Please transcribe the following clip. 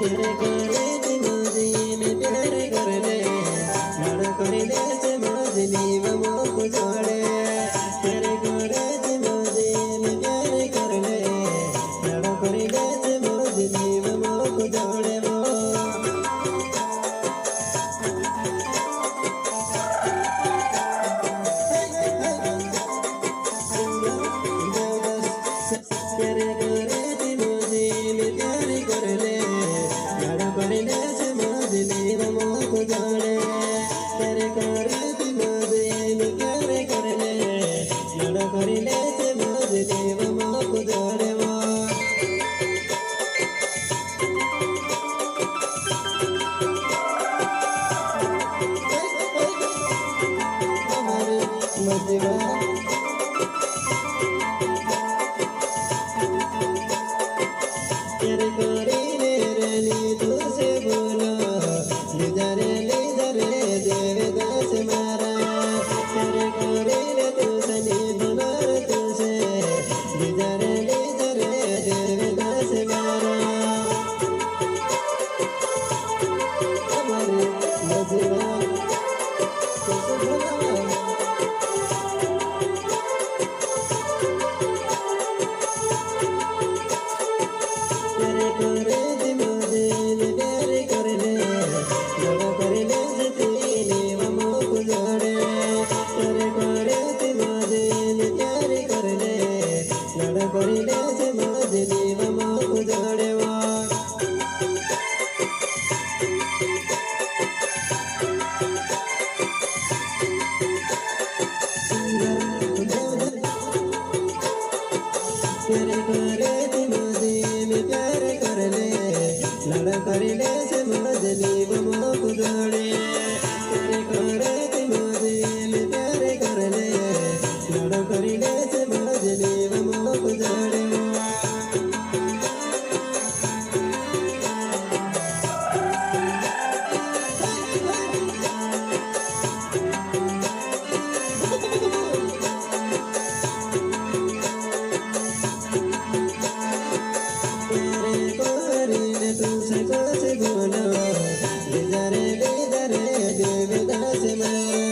तेरे करे थे मौजी में प्यार कर ले लड़ कर ले से मौजनी वो को जोड़े तेरे करे थे मौजी में प्यार कर ले लड़ कर ले से मौजनी वो को जोड़े वो तेरे करे थे मौजी में प्यार कर ले लड़ कर ले से मौजनी वो को जोड़े तेरे करे थे मौजी में प्यार कर ले लड़ कर ले से मौजनी वो को जोड़े वो हमारे मजवा तेरे करे रनी तुझसे बोला ले जा रे देवदास मारा तेरे करे तुझने बोला तुझसे ले जा रे देवदास मारा हमारे मजवा कैसे भुलावा तेरे करे दिमागे में प्यार कर ले लड़ा कर ले से तेरे वो को जोड़े तेरे करे दिमागे में प्यार कर ले लड़ा कर ले से मौजनी वो को जोड़े वो तेरे करे दिमागे में प्यार कर ले लड़ा कर ले से मौजनी वो को जोड़े तेरे करे दिमागे में प्यार कर ले लड़ा कर ले से मौजनी वो को जोड़े तेरे करे तुझसे कुछ बोलो ले जा रे देवदास मारा